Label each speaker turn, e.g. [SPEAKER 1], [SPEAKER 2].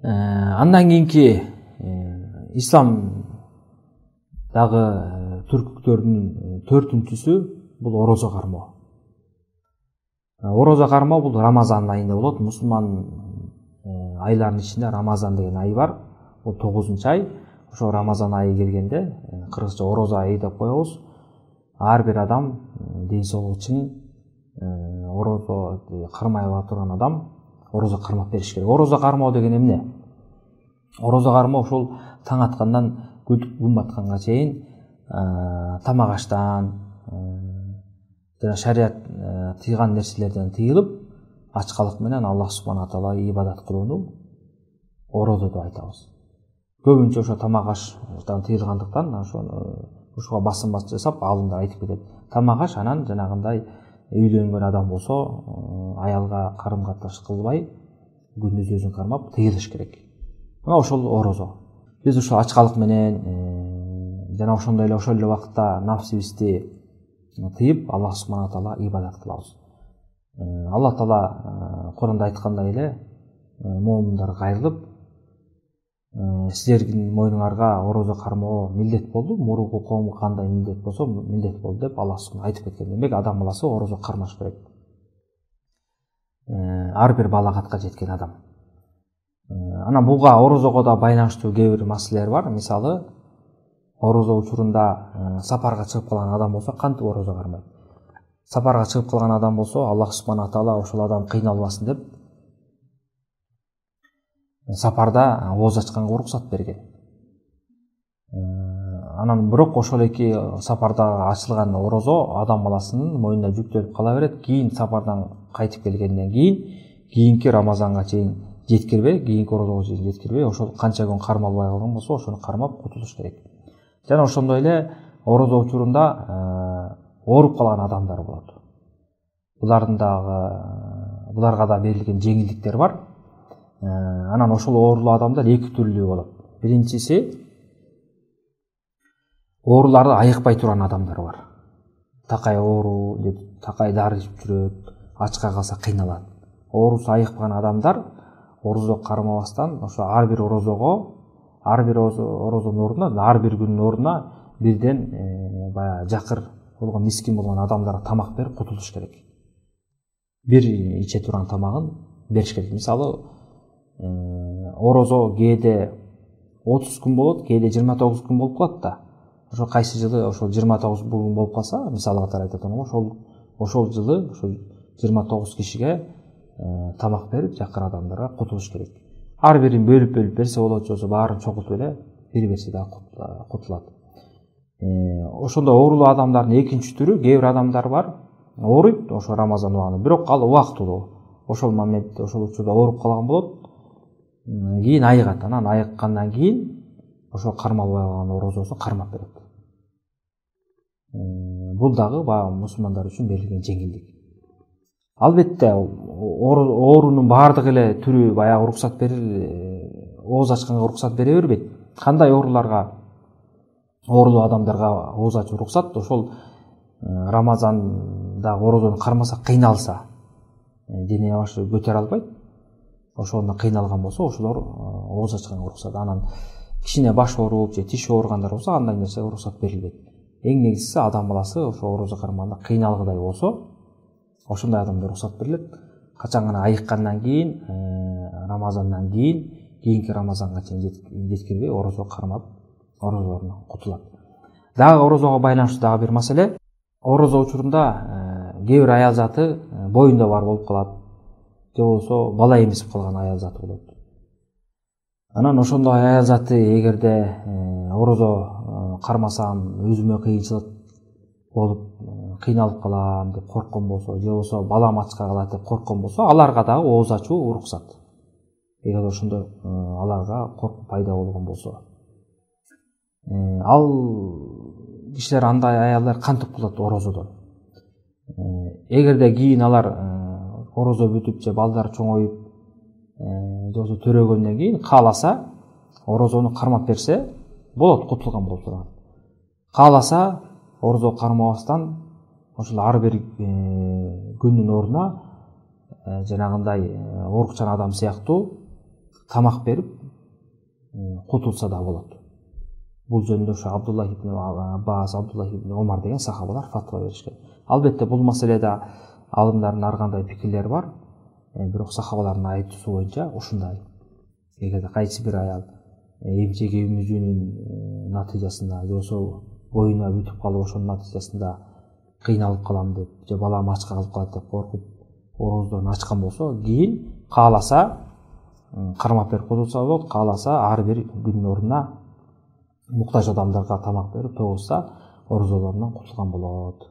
[SPEAKER 1] Андан кийинки исламдагы түрктүктөрдүн төртүнчүсү бул орозо кармоо. Орозо кармоо бул Рамазан айында болот. Мусулман айларынын ичинде Рамазан деген ай бар. Бул 9-ай. Ошо Рамазан айы келгенде кыргызча орозо айы деп коебуз. Ар бир адам ден соолугу үчүн орозо кармай ала турган адам орозо кармап бериш керек. Орозо кармоо деген эмне? Орозо кармоо ошол таң аткандан күн батканга чейин тамак аштан жана шарият тыйган нерселерден тыйылып, ачкалык менен Аллах субхана таалага ибадат кылууну орозо деп айтабыз. Көбүнчө ошо тамак аштан тыйылгандыктан ошого басым жасап, алымдар айтып кетет. Тамак аш, анан жанагындай үйлөнгөн адам болсо, аялга карым катыш кылбай, күндүз өзүн кармап тыйылыш керек. Мына ошол орозо. Биз ошо ачкалык менен жана ошол эле убакытта нафсибизди тыйып, Аллах субхана таалага ибадат кылабыз. Аллах таала Куранда айткандай эле, момундар кайрылып, силердин мойнуңарга орозо кармоо милдет болду, мурунку коомго кандай милдет болсо милдет болду деп Аллах субхана айтып кеткен. Демек адам баласы орозо кармаш керек. Ар бир балагатка жеткен адам. Анан буга орозого да байланыштуу кээ бир маселелер бар. Мисалы, орозо учурунда сапарга чыгып калган адам болсо кантип орозо кармайт? Сапарга чыгып калган адам болсо, Аллах субхана таала ошол адам кыйналбасын деп сапарда ооз ачканга уруксат берген. Анан бирок ошол эки сапарда ачылган орозо адам баласынын мойнуна жүктөлүп кала берет. Кийин сапардан кайтып келгенден кийинки Рамазанга чейин жеткирбей, кийинки орозого чейин жеткирбей, ошол канча күн кармалбай калган болсо, ошону кармап кутулуш керек. Жана ошондой эле орозо учурунда ооруп калган адамдар болот. Буларга да берилген жеңилдиктер бар. Анан ошол оорулуу адамдар эки түрлүү болот. Биринчиси, ооруларды айыкпай турган адамдар бар. Такай оору, такай дары ичип жүрөт, ачка калса кыйналат. Оорусу айыкпаган адамдар орозо кармабастан ошо ар бир орозонун ордуна, ар бир күнүн ордуна бирден баягы жакыр болгон, мискин болгон адамдарга тамак берип кутулуш керек. Бир иче турган тамагын бериш керек. Мисалы, орозо кээде 30 күн болот, кээде 29 күн болуп калат да. Ошо кайсы жылы ошол 29 күн болуп калса, мисалы катары айтып атам, ошол жылы ошо 29 кишиге тамак берип, жакыр адамдарга кутулуш керек. Ар бирин бөлүп берсе болот, жосо баарын чогултуп эле бери берсе да кутулат. Ошондой оорулуу адамдардын экинчи түрү, кээ бир адамдар бар, ооруйт ошо Рамазан убагында, бирок ал убактылуу. Ошол моментте, ошол учурда ооруп калган болот. Кийин айыгат, анан айыккандан кийин ошо кармалбай калган орозосун кармап берет. Бул дагы мусулмандар үчүн берилген жеңилдик. Албетте, оорунун баардык эле түрү баягы уруксат ооз ачканга уруксат бере бербейт. Кандай ооруларга, оорулуу адамдарга ооз ачуу уруксат? Ошол Рамазанда орозону кармаса, кыйналса, дене башы көтөрө албайт. Ошондо кыйналган болсо, ошолор ооз ачканга уруксат. Анан кичине баш ооруп же тиш ооругандар болсо, андай нерсеге уруксат берилбейт. Эң негизгиси адам баласы ошо орозо кармаганда кыйналгыдай болсо, ошондой адамдар уруксат берилет. Качан гана айыккандан кийин, Рамазандан кийинки Рамазанга чейин жеткирбей орозо кармап, орозолорунан кутулат. Дагы орозого байланыштуу дагы бир маселе. Орозо учурунда кээ бир аял заты боюнда бар болуп калат, же болбосо бала эмизип калган аял заты болот. Анан ошондой аял заты эгерде орозо кармасам өзүмө кыйынчылык болуп, кыйналып калам деп корккон болсо, же болбосо балам ачка калат деп корккон болсо, аларга дагы ооз ачуу уруксат. Эгер ошондой аларга коркуу пайда болгон болсо. Ал кишилер, андай аялдар кантип кылат орозодон? Эгерде кийин алар орозо бүтүп же балдар чоңоюп, же болбосо төрөгөндөн кийин кааласа орозону кармап берсе болот, кутулган болуп турат. Кааласа орозо кармабастан ошол ар бир күндүн ордуна жанагындай оорукчан адам сыяктуу тамак берип кутулса да болот. Бул жөнүндө ошо Абдуллах ибн Аббас, Абдуллах ибн Омар деген сахабалар фатва беришкен. Албетте бул маселеде алымдардын ар кандай пикирлери бар. Бирок сахабалардын айтуусу боюнча ушундай. Эгерде кайсы бир аял эмчек эмизүүнүн натыйжасында же болбосо боюна бүтүп калып ошонун натыйжасында кыйналып калам деп же балам ачка калып калат деп коркуп ороздон ачкан болсо, кийин кааласа кармап берип кутулса болот, кааласа ар бир күндүн ордуна муктаж адамдарга тамак берип тогузса орозолорунан кутулган болот.